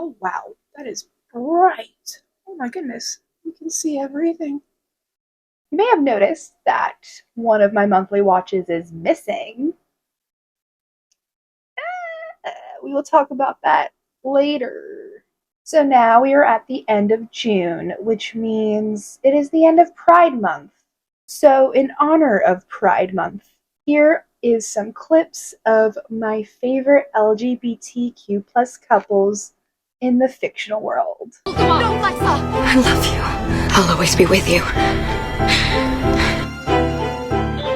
Oh wow, that is bright. Oh my goodness, you can see everything. You may have noticed that one of my monthly watches is missing. We will talk about that later. So now we are at the end of June, which means it is the end of Pride Month. So in honor of Pride Month, here is some clips of my favorite LGBTQ plus couples in the fictional world. I love you. I'll always be with you.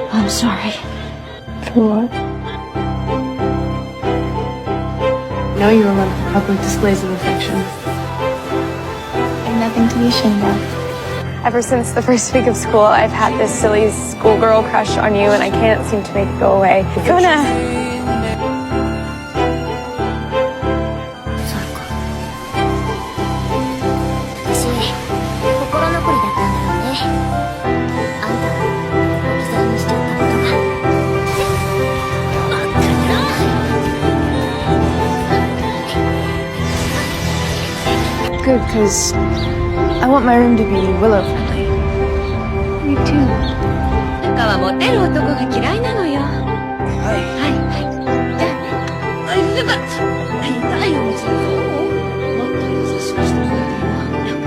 I'm sorry. For what? I know you remember the public displays of affection. I've nothing to be ashamed of. Ever since the first week of school, I've had this silly schoolgirl crush on you, and I can't seem to make it go away. Good, because I want my room to be Willow friendly. Me too. 中はモテる男が嫌いなのよ。はいはい。じゃあ、よかった。痛いよ、もちろん。もっと優しくしてくれるよ。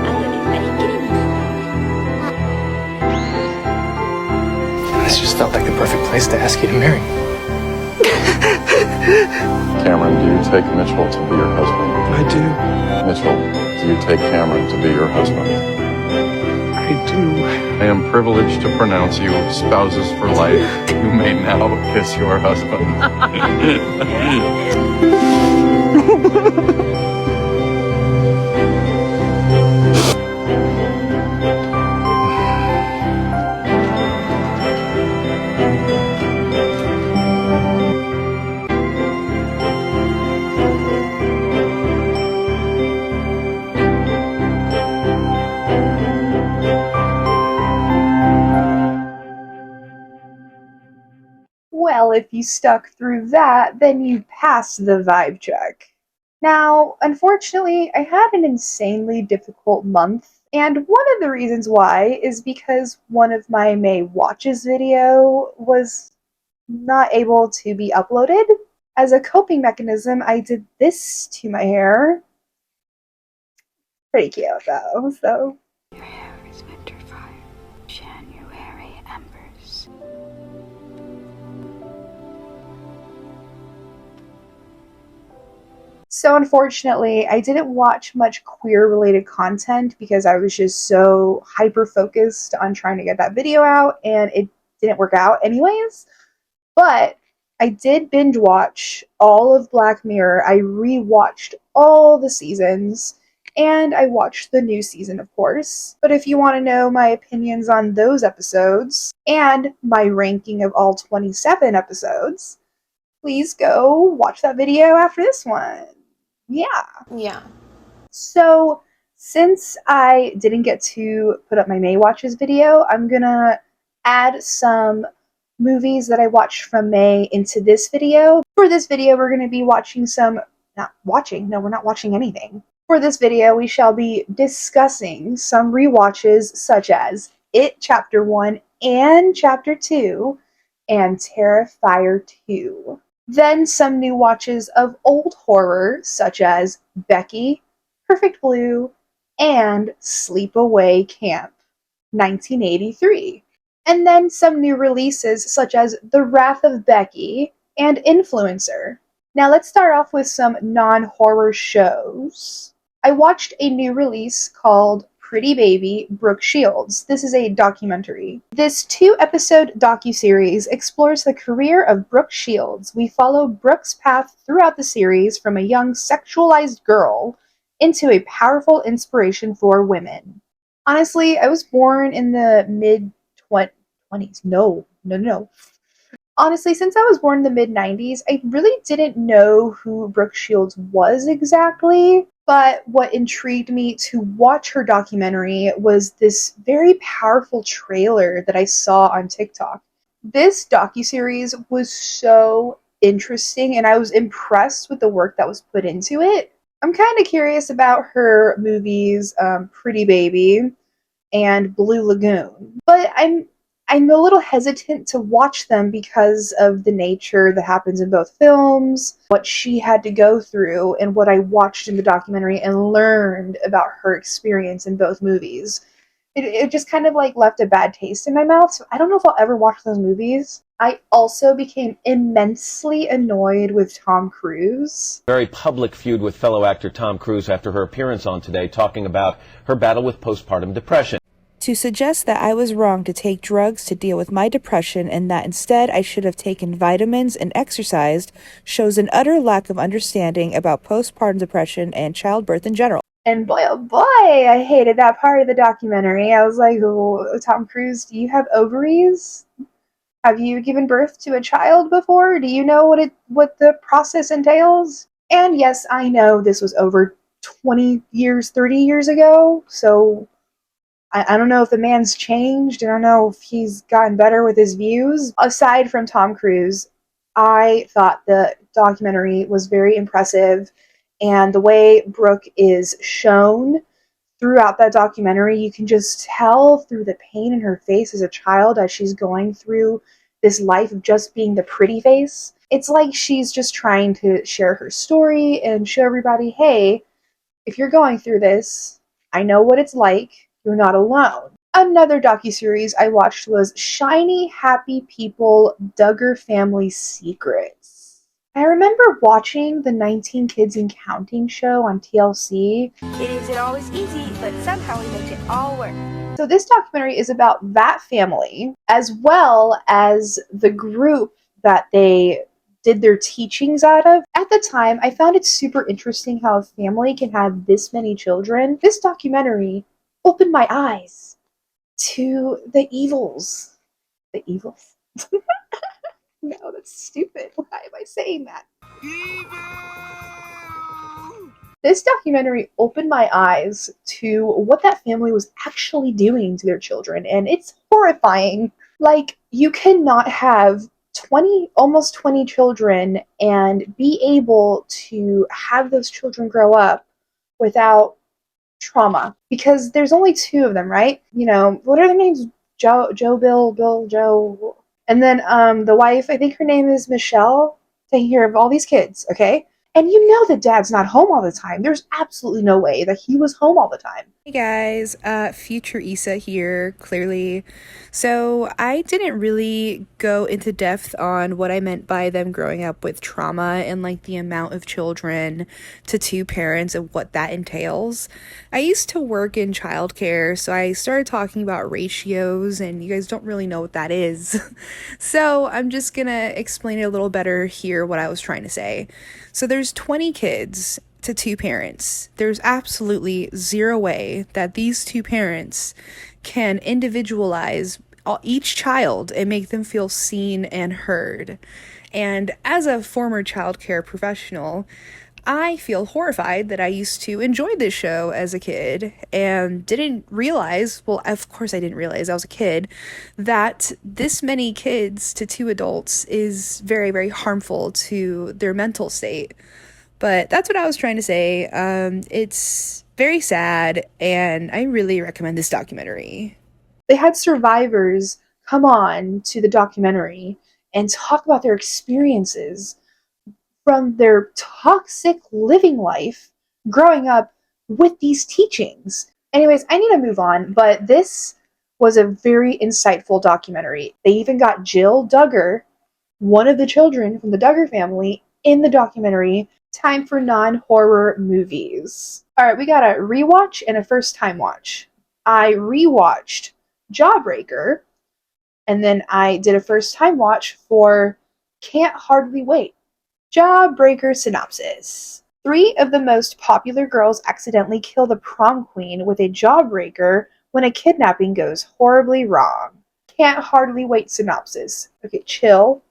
後で二人っきりに。This just felt like the perfect place to ask you to marry me. Cameron, do you take Mitchell to be your husband? I do. Mitchell, do you take Cameron to be your husband? I do. I am privileged to pronounce you spouses for life. You may now kiss your husband. Well, if you stuck through that, then you passed the vibe check. Now, unfortunately, I had an insanely difficult month, and one of the reasons why is because one of my May Watches video was not able to be uploaded. As a coping mechanism, I did this to my hair. Pretty cute, though, so. Your hair is winter fire, January embers. So unfortunately, I didn't watch much queer-related content because I was just so hyper-focused on trying to get that video out, and it didn't work out anyways. But I did binge watch all of Black Mirror. I rewatched all the seasons, and I watched the new season, of course. But if you want to know my opinions on those episodes, and my ranking of all 27 episodes, please go watch that video after this one. Yeah. So, since I didn't get to put up my May Watches video, I'm gonna add some movies that I watched from May into this video. For this video, we're gonna be watching we're not watching anything. For this video, we shall be discussing some rewatches such as It Chapter 1 and Chapter 2, and Terrifier 2. Then some new watches of old horror, such as Becky, Perfect Blue, and Sleepaway Camp, 1983. And then some new releases, such as The Wrath of Becky and Influencer. Now let's start off with some non-horror shows. I watched a new release called Pretty Baby, Brooke Shields. This is a documentary. This 2-episode docuseries explores the career of Brooke Shields. We follow Brooke's path throughout the series from a young sexualized girl into a powerful inspiration for women. Honestly, I was born in the mid-20s. No. Honestly, since I was born in the mid-90s, I really didn't know who Brooke Shields was exactly. But what intrigued me to watch her documentary was this very powerful trailer that I saw on TikTok. This docuseries was so interesting, and I was impressed with the work that was put into it. I'm kind of curious about her movies, Pretty Baby and Blue Lagoon, but I'm a little hesitant to watch them because of the nature that happens in both films, what she had to go through, and what I watched in the documentary and learned about her experience in both movies. It just kind of like left a bad taste in my mouth. So I don't know if I'll ever watch those movies. I also became immensely annoyed with Tom Cruise. Very public feud with fellow actor Tom Cruise after her appearance on Today, talking about her battle with postpartum depression. To suggest that I was wrong to take drugs to deal with my depression and that instead I should have taken vitamins and exercised shows an utter lack of understanding about postpartum depression and childbirth in general. And boy, oh boy, I hated that part of the documentary. I was like, oh, Tom Cruise, do you have ovaries? Have you given birth to a child before? Do you know what the process entails? And yes, I know this was over 20 years, 30 years ago, so I don't know if the man's changed. I don't know if he's gotten better with his views. Aside from Tom Cruise, I thought the documentary was very impressive, and the way Brooke is shown throughout that documentary, you can just tell through the pain in her face as a child as she's going through this life of just being the pretty face. It's like she's just trying to share her story and show everybody, hey, if you're going through this, I know what it's like. You're not alone. Another docuseries I watched was Shiny Happy People Duggar Family Secrets. I remember watching the 19 Kids and Counting show on TLC. It isn't always easy, but somehow we make it all work. So this documentary is about that family as well as the group that they did their teachings out of. At the time, I found it super interesting how a family can have this many children. This documentary opened my eyes to the evils. The evils? No, that's stupid. Why am I saying that? This documentary opened my eyes to what that family was actually doing to their children, and it's horrifying. Like, you cannot have almost 20 children and be able to have those children grow up without trauma, because there's only two of them, right? You know, what are their names? Joe, Bill, Joe, and then the wife, I think her name is Michelle, taking care of all these kids, okay? And you know that dad's not home all the time. There's absolutely no way that he was home all the time. Hey guys, future Issa here, clearly. So I didn't really go into depth on what I meant by them growing up with trauma and like the amount of children to two parents and what that entails. I used to work in childcare, so I started talking about ratios, and you guys don't really know what that is. So I'm just gonna explain it a little better here, what I was trying to say. So there's 20 kids to two parents. There's absolutely zero way that these two parents can individualize each child and make them feel seen and heard. And as a former childcare professional, I feel horrified that I used to enjoy this show as a kid and didn't realize, well, of course I didn't realize I was a kid, that this many kids to two adults is very, very harmful to their mental state. But that's what I was trying to say. It's very sad, and I really recommend this documentary. They had survivors come on to the documentary and talk about their experiences from their toxic living life growing up with these teachings. Anyways, I need to move on, but this was a very insightful documentary. They even got Jill Duggar, one of the children from the Duggar family, in the documentary. Time for non-horror movies. Alright, we got a rewatch and a first-time watch. I rewatched Jawbreaker, and then I did a first-time watch for Can't Hardly Wait. Jawbreaker synopsis. 3 of the most popular girls accidentally kill the prom queen with a jawbreaker when a kidnapping goes horribly wrong. Can't Hardly Wait synopsis. Okay, chill.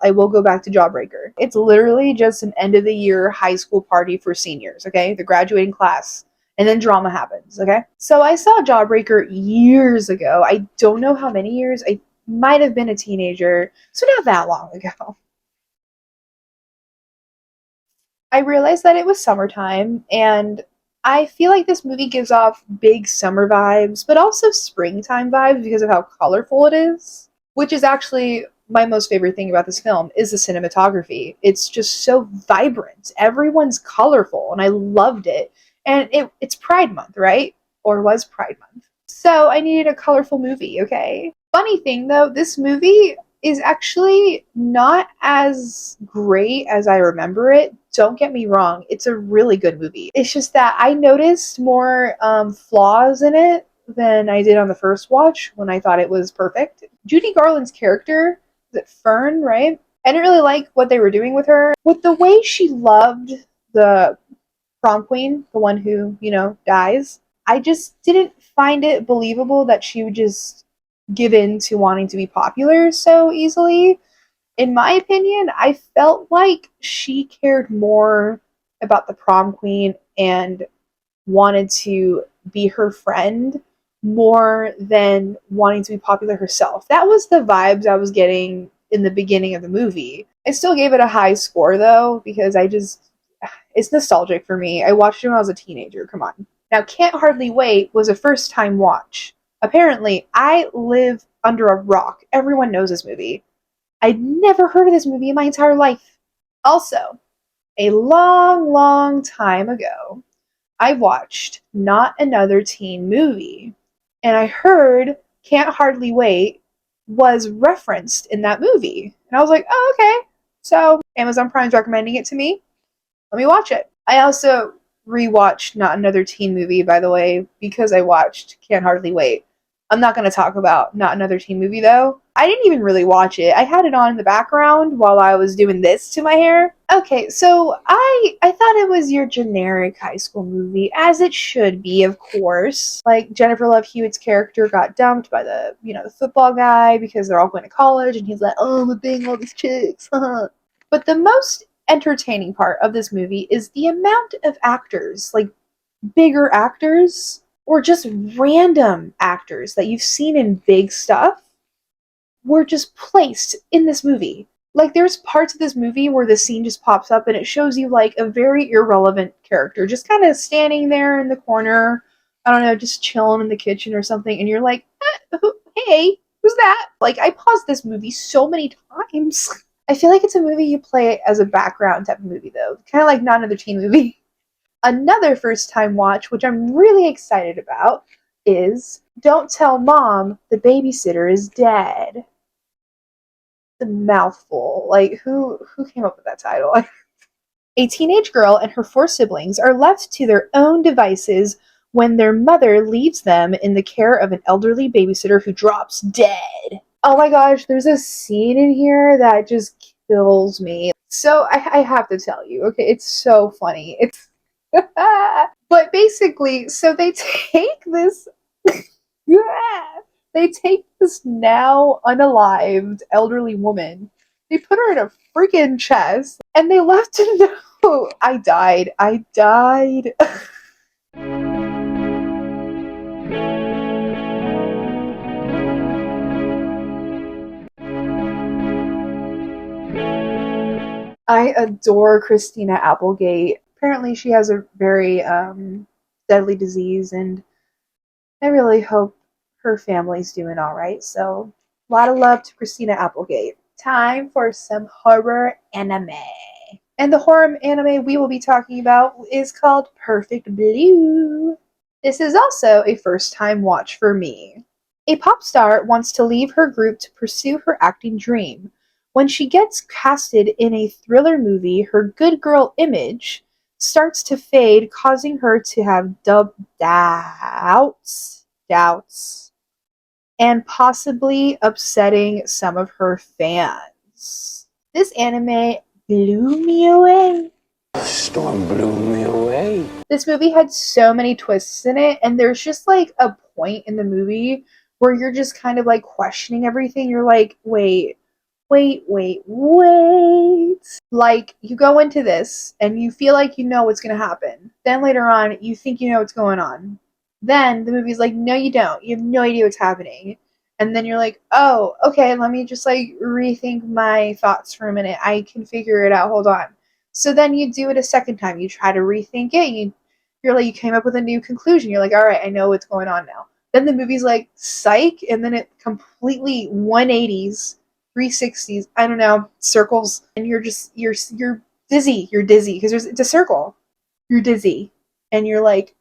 I will go back to Jawbreaker. It's literally just an end of the year high school party for seniors, okay? The graduating class. And then drama happens, okay? So I saw Jawbreaker years ago. I don't know how many years. I might have been a teenager, so not that long ago. I realized that it was summertime, and I feel like this movie gives off big summer vibes, but also springtime vibes because of how colorful it is, which is actually my most favorite thing about this film is the cinematography. It's just so vibrant. Everyone's colorful, and I loved it. And it's Pride Month, right? Or was Pride Month. So I needed a colorful movie, okay? Funny thing though, this movie is actually not as great as I remember it. Don't get me wrong, it's a really good movie. It's just that I noticed more flaws in it than I did on the first watch when I thought it was perfect. Judy Garland's character, is it Fern, right? I didn't really like what they were doing with her. With the way she loved the prom queen, the one who, dies, I just didn't find it believable that she would just give in to wanting to be popular so easily. In my opinion, I felt like she cared more about the prom queen and wanted to be her friend more than wanting to be popular herself. That was the vibes I was getting in the beginning of the movie. I still gave it a high score though, because it's nostalgic for me. I watched it when I was a teenager. Come on. Now, Can't Hardly Wait was a first time watch. Apparently, I live under a rock. Everyone knows this movie. I'd never heard of this movie in my entire life. Also, a long, long time ago, I watched Not Another Teen Movie, and I heard Can't Hardly Wait was referenced in that movie. And I was like, oh, okay. So Amazon Prime's recommending it to me. Let me watch it. I also rewatched Not Another Teen Movie, by the way, because I watched Can't Hardly Wait. I'm not going to talk about Not Another Teen Movie, though. I didn't even really watch it. I had it on in the background while I was doing this to my hair. Okay, so I thought it was your generic high school movie, as it should be, of course. Like, Jennifer Love Hewitt's character got dumped by the football guy because they're all going to college, and he's like, oh, I'm banging all these chicks. But the most entertaining part of this movie is the amount of actors, like bigger actors or just random actors that you've seen in big stuff, were just placed in this movie. Like, there's parts of this movie where the scene just pops up and it shows you like a very irrelevant character just kind of standing there in the corner, I don't know, just chilling in the kitchen or something, and you're like, hey, who's that? Like, I paused this movie so many times. I feel like it's a movie you play as a background type of movie, though. Kind of like Not Another Teen Movie. Another first time watch, which I'm really excited about, is Don't Tell Mom the Babysitter is Dead. The mouthful. Like, who came up with that title? A teenage girl and her 4 siblings are left to their own devices when their mother leaves them in the care of an elderly babysitter who drops dead. Oh my gosh, there's a scene in here that just kills me. So I have to tell you, okay, it's so funny. It's but basically, so they take this they take this now unalived elderly woman, they put her in a freaking chest, and they left to know. I died. I adore Christina Applegate. Apparently, she has a very deadly disease, and I really hope her family's doing all right. So, a lot of love to Christina Applegate. Time for some horror anime. And the horror anime we will be talking about is called Perfect Blue. This is also a first-time watch for me. A pop star wants to leave her group to pursue her acting dream. When she gets casted in a thriller movie, her good girl image starts to fade, causing her to have doubts, and possibly upsetting some of her fans. This anime blew me away. Storm blew me away. This movie had so many twists in it, and there's just like a point in the movie where you're just kind of like questioning everything. You're like, wait. Like, you go into this and you feel like you know what's going to happen. Then later on, you think you know what's going on. Then the movie's like, no, you don't. You have no idea what's happening. And then you're like, oh, okay, let me just like rethink my thoughts for a minute. I can figure it out. Hold on. So then you do it a second time. You try to rethink it. You came up with a new conclusion. You're like, all right, I know what's going on now. Then the movie's like, psych, and then it completely 180s, 360s, I don't know, circles, and you're dizzy. You're dizzy because it's a circle. You're dizzy, and you're like,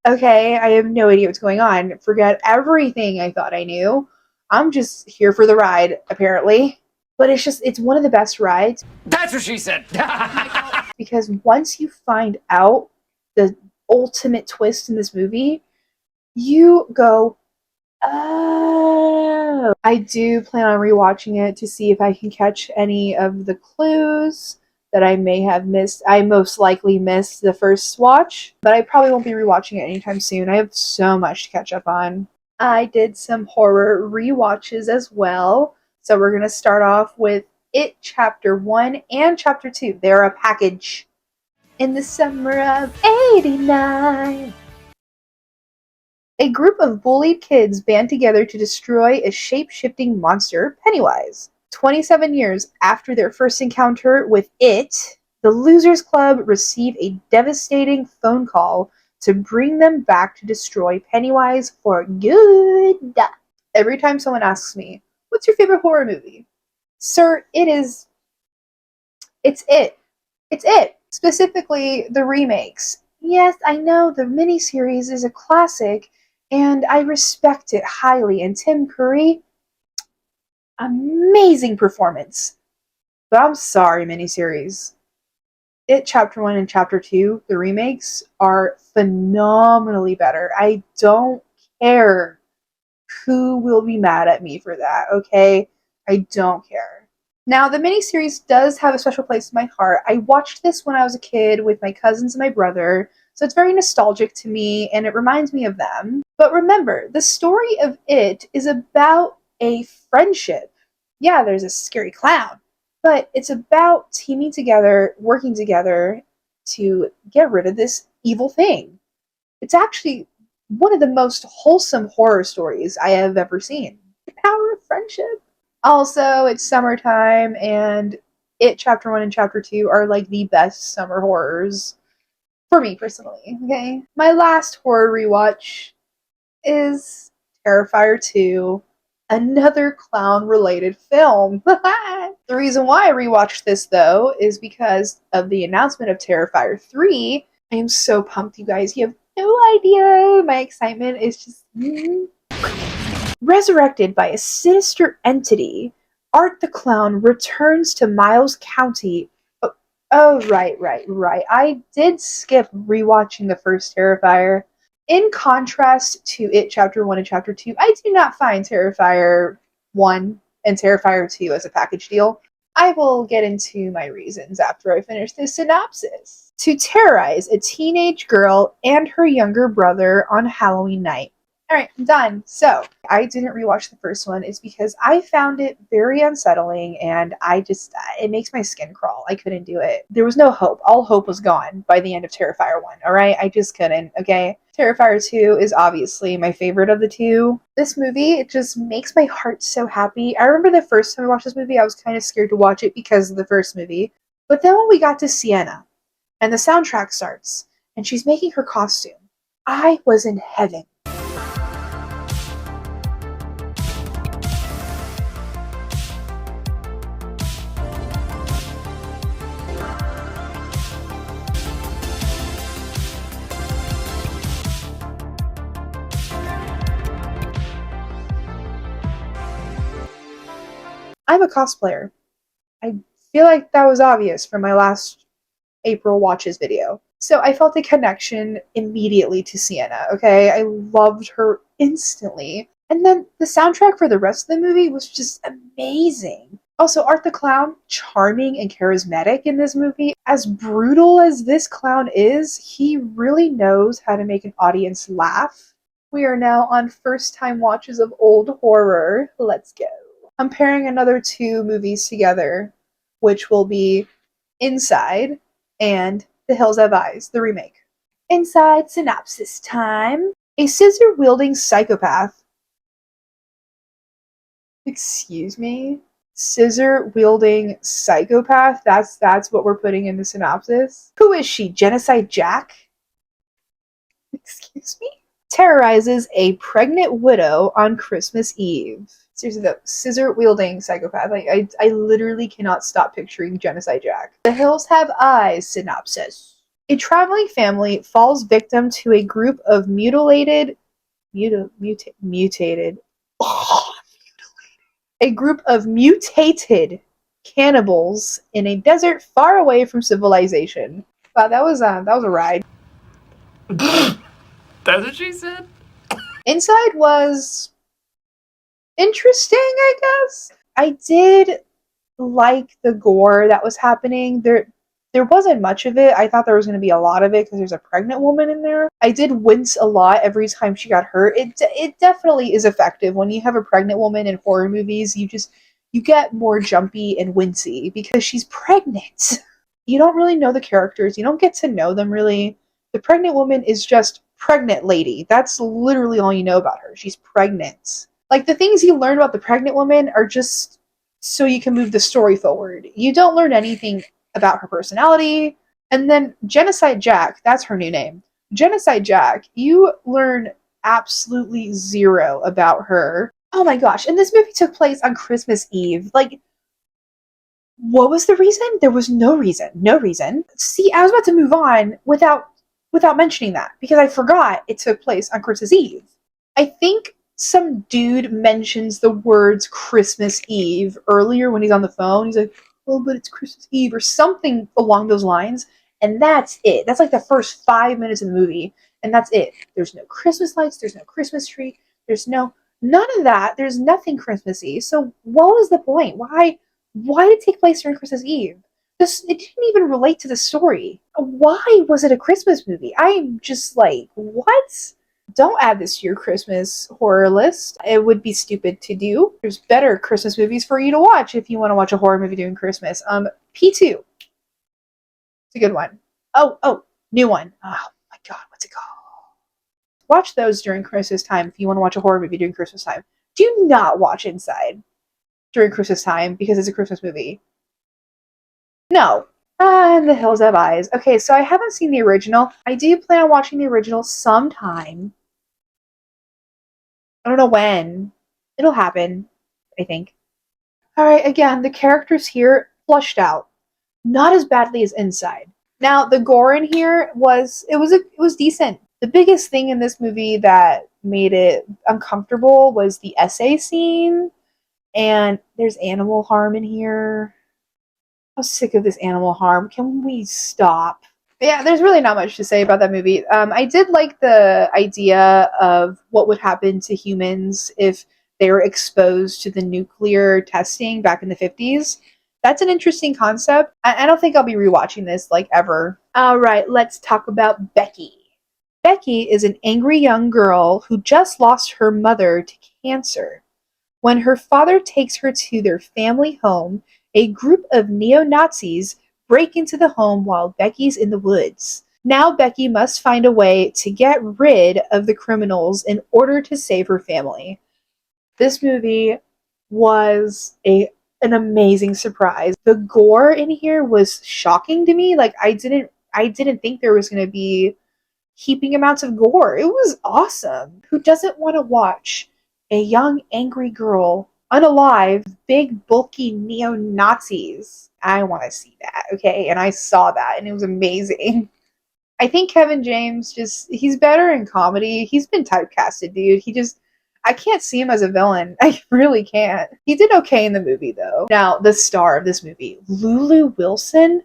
okay, I have no idea what's going on. Forget everything I thought I knew. I'm just here for the ride, apparently. But it's one of the best rides. That's what she said. Because once you find out the ultimate twist in this movie, you go, oh. I do plan on rewatching it to see if I can catch any of the clues that I may have missed. I most likely missed the first watch, but I probably won't be rewatching it anytime soon. I have so much to catch up on. I did some horror rewatches as well. So we're going to start off with It Chapter 1 and Chapter 2. They're a package. In the summer of '89, a group of bullied kids band together to destroy a shape-shifting monster, Pennywise. 27 years after their first encounter with it, the Losers Club receive a devastating phone call to bring them back to destroy Pennywise for good. Every time someone asks me, what's your favorite horror movie? Sir, it's It. It's It. Specifically, the remakes. Yes, I know the miniseries is a classic, and I respect it highly. And Tim Curry, amazing performance. But I'm sorry, miniseries. It Chapter 1 and Chapter 2, the remakes, are phenomenally better. I don't care who will be mad at me for that, okay? I don't care. Now, the miniseries does have a special place in my heart. I watched this when I was a kid with my cousins and my brother, so it's very nostalgic to me, and it reminds me of them. But remember, the story of It is about a friendship. Yeah, there's a scary clown, but it's about teaming together, working together to get rid of this evil thing. It's actually one of the most wholesome horror stories I have ever seen. The power of friendship. Also, it's summertime, and It Chapter 1 and Chapter 2 are like the best summer horrors for me personally, okay? My last horror rewatch is Terrifier 2, another clown-related film. The reason why I rewatched this, though, is because of the announcement of Terrifier 3. I am so pumped, you guys. You have no idea. My excitement is just... Resurrected by a sinister entity, Art the Clown returns to Miles County. Oh, right. I did skip rewatching the first Terrifier. In contrast to It Chapter 1 and Chapter 2, I do not find Terrifier 1 and Terrifier 2 as a package deal. I will get into my reasons after I finish this synopsis. To terrorize a teenage girl and her younger brother on Halloween night. Alright, I'm done. So, I didn't rewatch the first one. It's because I found it very unsettling, and it makes my skin crawl. I couldn't do it. There was no hope. All hope was gone by the end of Terrifier 1, alright? I just couldn't, okay? Terrifier 2 is obviously my favorite of the two. This movie, it just makes my heart so happy. I remember the first time I watched this movie, I was kind of scared to watch it because of the first movie. But then when we got to Sienna, and the soundtrack starts, and she's making her costume, I was in heaven. I'm a cosplayer. I feel like that was obvious from my last April Watches video. So I felt a connection immediately to Sienna, okay? I loved her instantly. And then the soundtrack for the rest of the movie was just amazing. Also, Art the Clown, charming and charismatic in this movie. As brutal as this clown is, he really knows how to make an audience laugh. We are now on first-time watches of old horror. Let's go. I'm pairing another two movies together, which will be Inside and The Hills Have Eyes, the remake. Inside synopsis time. A scissor-wielding psychopath. Excuse me? Scissor-wielding psychopath. That's what we're putting in the synopsis. Who is she? Genocide Jack? Excuse me? Terrorizes a pregnant widow on Christmas Eve. Seriously though, scissor-wielding psychopath. Like, I literally cannot stop picturing Genocide Jack. The Hills Have Eyes synopsis. A traveling family falls victim to a group of mutated a group of mutated cannibals in a desert far away from civilization. Wow, that was a ride. That's what she said? Inside was interesting, I guess. I did like the gore that was happening. There wasn't much of it. I thought there was going to be a lot of it because there's a pregnant woman in there. I did wince a lot every time she got hurt. It definitely is effective when you have a pregnant woman in horror movies. You get more jumpy and wincy because she's pregnant. You don't really know the characters. You don't get to know them really. The pregnant woman is just pregnant lady. That's literally all you know about her. She's pregnant. Like, the things you learn about the pregnant woman are just so you can move the story forward. You don't learn anything about her personality. And then Genocide Jack, that's her new name. Genocide Jack, you learn absolutely zero about her. Oh my gosh, and this movie took place on Christmas Eve. Like, what was the reason? There was no reason. No reason. See, I was about to move on without mentioning that because I forgot it took place on Christmas Eve. I think some dude mentions the words Christmas Eve earlier when he's on the phone. He's like, oh, but it's Christmas Eve or something along those lines. And that's it. That's like the first 5 minutes of the movie. And that's it. There's no Christmas lights. There's no Christmas tree. There's none of that. There's nothing Christmassy. So what was the point? Why did it take place during Christmas Eve? It didn't even relate to the story. Why was it a Christmas movie? I'm just like, what? Don't add this to your Christmas horror list. It would be stupid to do. There's better Christmas movies for you to watch if you want to watch a horror movie during Christmas. P2. It's a good one. Oh, new one. Oh my god, what's it called? Watch those during Christmas time if you want to watch a horror movie during Christmas time. Do not watch Inside during Christmas time because it's a Christmas movie. No. And The Hills Have Eyes. Okay, so I haven't seen the original. I do plan on watching the original sometime. I don't know when. It'll happen, I think. Alright, again, the characters here flushed out. Not as badly as Inside. Now, the gore in here was decent. The biggest thing in this movie that made it uncomfortable was the essay scene. And there's animal harm in here. I'm sick of this animal harm. Can we stop? But yeah, there's really not much to say about that movie. I did like the idea of what would happen to humans if they were exposed to the nuclear testing back in the 50s. That's an interesting concept. I don't think I'll be rewatching this, like, ever. Alright, let's talk about Becky. Becky is an angry young girl who just lost her mother to cancer. When her father takes her to their family home, a group of neo-Nazis break into the home while Becky's in the woods. Now Becky must find a way to get rid of the criminals in order to save her family. This movie was an amazing surprise. The gore in here was shocking to me. Like, I didn't think there was going to be heaping amounts of gore. It was awesome. Who doesn't want to watch a young angry girl unalive big bulky neo-Nazis? I want to see that, okay? And I saw that and it was amazing. I think Kevin James he's better in comedy. He's been typecasted, dude. I can't see him as a villain. I really can't. He did okay in the movie, though. Now, the star of this movie, Lulu Wilson.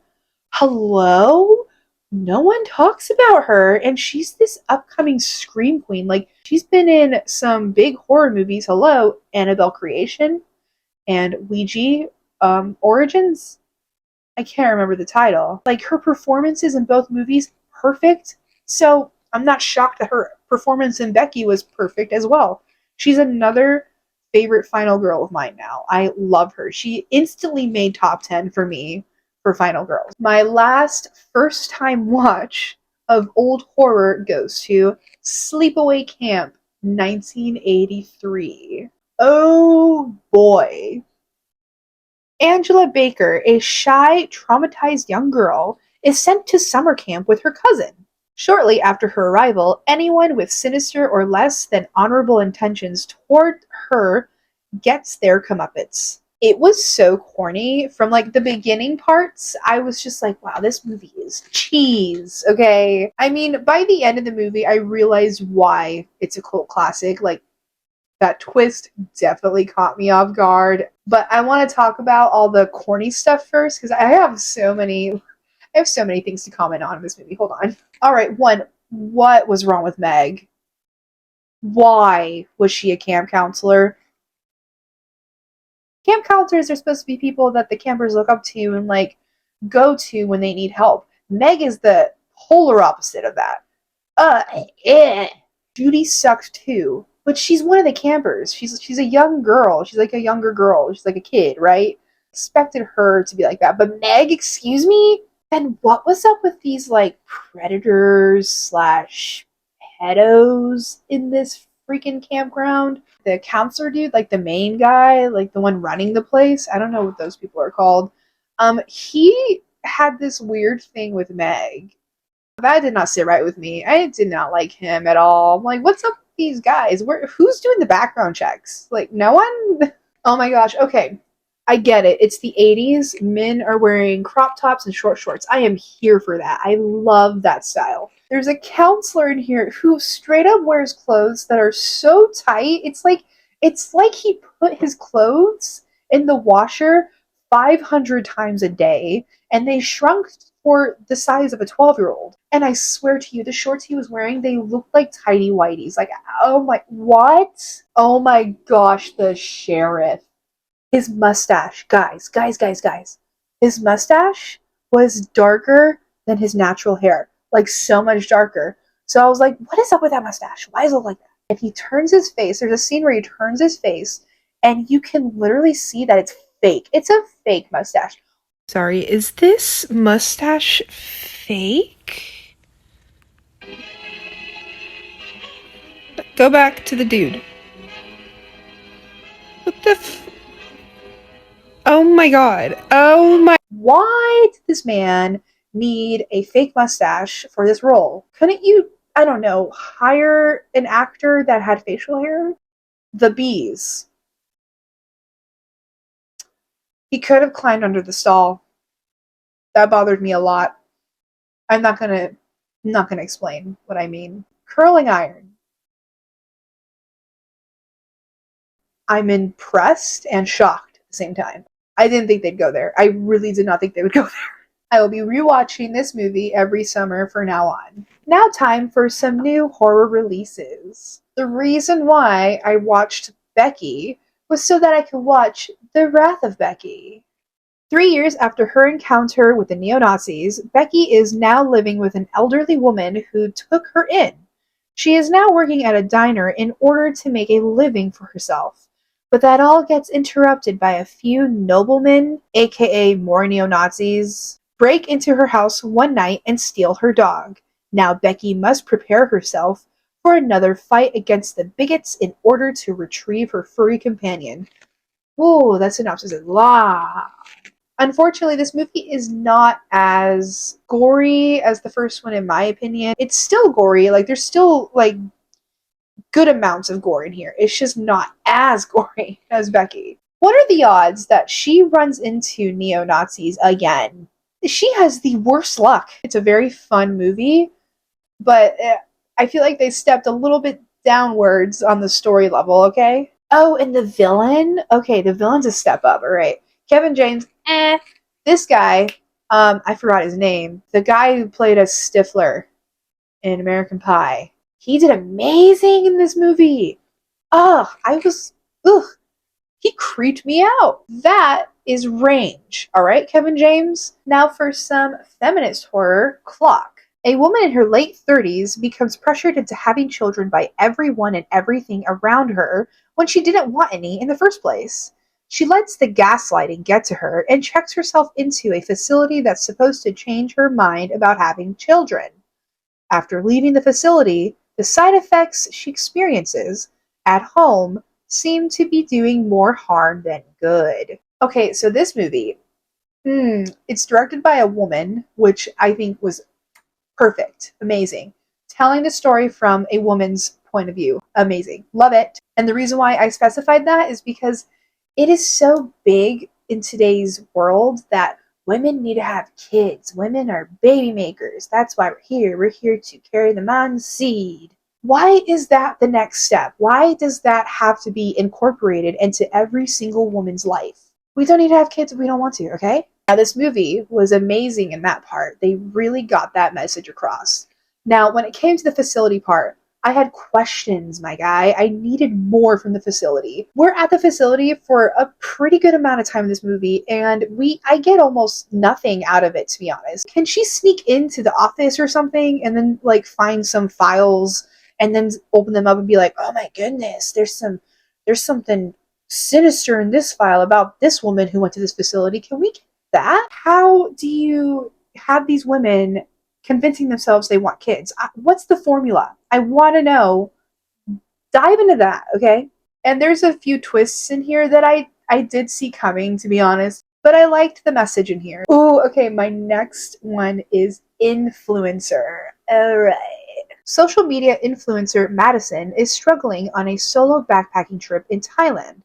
Hello? No one talks about her, and she's this upcoming scream queen. Like, she's been in some big horror movies. Hello, Annabelle Creation and Ouija Origins. I can't remember the title. Like, her performances in both movies, perfect. So I'm not shocked that her performance in Becky was perfect as well. She's another favorite final girl of mine now. I love her. She instantly made top 10 for me for Final Girls. My last first time watch of old horror goes to Sleepaway Camp 1983. Oh boy. Angela Baker, a shy, traumatized young girl, is sent to summer camp with her cousin. Shortly after her arrival, anyone with sinister or less than honorable intentions toward her gets their comeuppance. It was so corny. From like the beginning parts, I was just like, wow, this movie is cheese, okay? I mean, by the end of the movie, I realized why it's a cult classic. Like, that twist definitely caught me off guard. But I want to talk about all the corny stuff first, because I have so many things to comment on in this movie. Hold on. All right, one, what was wrong with Meg? Why was she a camp counselor? Camp counselors are supposed to be people that the campers look up to and like go to when they need help. Meg is the polar opposite of that. Judy sucked too, but she's one of the campers. She's a young girl. She's like a younger girl. She's like a kid, right? Expected her to be like that. But Meg, excuse me? Then what was up with these like predators slash pedos in this freaking campground? The counselor dude, like the main guy, like the one running the place. I don't know what those people are called. He had this weird thing with Meg. That did not sit right with me. I did not like him at all. I'm like, what's up with these guys? Who's doing the background checks? Like, no one? Oh my gosh. Okay. I get it. It's the 80s. Men are wearing crop tops and short shorts. I am here for that. I love that style. There's a counselor in here who straight up wears clothes that are so tight. It's like he put his clothes in the washer 500 times a day and they shrunk for the size of a 12-year-old. And I swear to you, the shorts he was wearing, they looked like tidy whities. Like, oh my, what? Oh my gosh, the sheriff. His mustache, guys. His mustache was darker than his natural hair. Like, so much darker. So I was like, what is up with that mustache? Why does it look like that? And he turns his face. There's a scene where he turns his face, and you can literally see that it's fake. It's a fake mustache. Sorry, is this mustache fake? Go back to the dude. What the oh my god. Oh my. Why did this man need a fake mustache for this role? Couldn't you, I don't know, hire an actor that had facial hair? The bees. He could have climbed under the stall. That bothered me a lot. I'm not gonna explain what I mean. Curling iron. I'm impressed and shocked at the same time. I didn't think they'd go there. I really did not think they would go there. I will be rewatching this movie every summer from now on. Now time for some new horror releases. The reason why I watched Becky was so that I could watch The Wrath of Becky. 3 years after her encounter with the neo-Nazis, Becky is now living with an elderly woman who took her in. She is now working at a diner in order to make a living for herself. But that all gets interrupted by a few noblemen, aka more neo-Nazis, break into her house one night and steal her dog. Now Becky must prepare herself for another fight against the bigots in order to retrieve her furry companion. Whoa, that synopsis is long. Unfortunately, this movie is not as gory as the first one, in my opinion. It's still gory. Like, there's still, like, good amounts of gore in here. It's just not as gory as Becky. What are the odds that she runs into neo-Nazis again? She has the worst luck. It's a very fun movie, but I feel like they stepped a little bit downwards on the story level, okay? Oh, and the villain? Okay, the villain's a step up, alright. Kevin James, This guy, I forgot his name. The guy who played as Stifler in American Pie. He did amazing in this movie. He creeped me out. That is Range. Alright, Kevin James? Now for some feminist horror, Clock. A woman in her late 30s becomes pressured into having children by everyone and everything around her when she didn't want any in the first place. She lets the gaslighting get to her and checks herself into a facility that's supposed to change her mind about having children. After leaving the facility, the side effects she experiences at home seem to be doing more harm than good. Okay, so this movie, it's directed by a woman, which I think was perfect, amazing. Telling the story from a woman's point of view, amazing. Love it. And the reason why I specified that is because it is so big in today's world that women need to have kids. Women are baby makers. That's why we're here. We're here to carry the man's seed. Why is that the next step? Why does that have to be incorporated into every single woman's life? We don't need to have kids if we don't want to, okay? Now, this movie was amazing in that part. They really got that message across. Now, when it came to the facility part, I had questions, my guy. I needed more from the facility. We're at the facility for a pretty good amount of time in this movie, and I get almost nothing out of it, to be honest. Can she sneak into the office or something and then like find some files and then open them up and be like, oh my goodness, there's something sinister in this file about this woman who went to this facility. Can we get that? How do you have these women convincing themselves they want kids? What's the formula? I want to know. Dive into that, okay? And there's a few twists in here that I did see coming, to be honest, but I liked the message in here. Oh, okay, my next one is influencer. All right. Social media influencer Madison is struggling on a solo backpacking trip in Thailand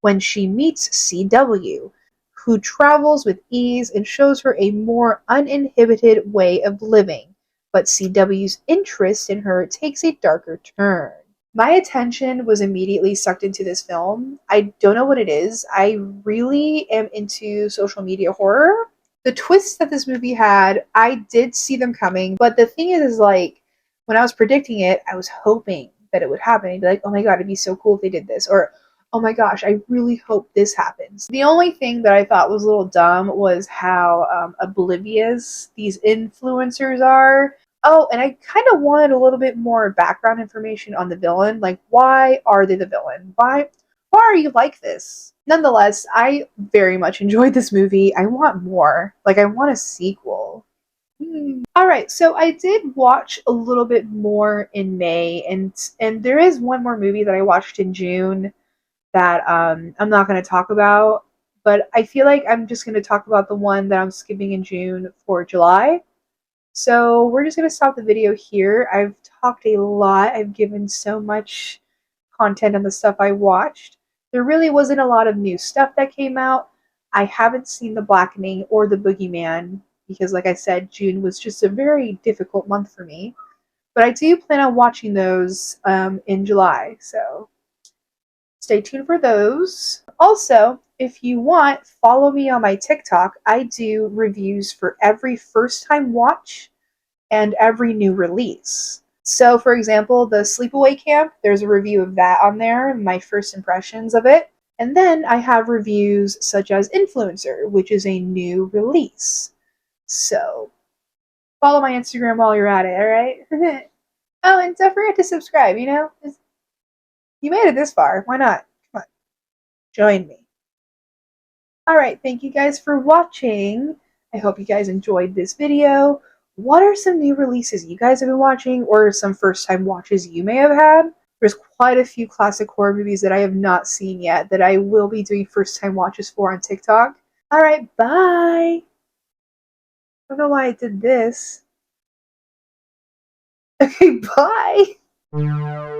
when she meets CW, who travels with ease and shows her a more uninhibited way of living. But CW's interest in her takes a darker turn. My attention was immediately sucked into this film. I don't know what it is. I really am into social media horror. The twists that this movie had, I did see them coming, but the thing is like, when I was predicting it, I was hoping that it would happen. I'd be like, oh my god, it'd be so cool if they did this. Or, oh my gosh, I really hope this happens. The only thing that I thought was a little dumb was how oblivious these influencers are. Oh, and I kind of wanted a little bit more background information on the villain. Like, why are they the villain? Why are you like this? Nonetheless, I very much enjoyed this movie. I want more. Like, I want a sequel. Alright, so I did watch a little bit more in May, and there is one more movie that I watched in June that I'm not going to talk about, but I feel like I'm just going to talk about the one that I'm skipping in June for July. So we're just going to stop the video here. I've talked a lot. I've given so much content on the stuff I watched. There really wasn't a lot of new stuff that came out. I haven't seen The Blackening or The Boogeyman because, like I said, June was just a very difficult month for me. But I do plan on watching those in July, so stay tuned for those. Also, if you want, follow me on my TikTok. I do reviews for every first time watch and every new release. So, for example, the Sleepaway Camp, there's a review of that on there, my first impressions of it. And then I have reviews such as Influencer, which is a new release. So, follow my Instagram while you're at it, alright? Oh, and don't forget to subscribe, you know? You made it this far, why not? Come on, join me. Alright, thank you guys for watching. I hope you guys enjoyed this video. What are some new releases you guys have been watching, or some first time watches you may have had? There's quite a few classic horror movies that I have not seen yet that I will be doing first time watches for on TikTok. Alright, bye! I don't know why I did this. Okay, bye!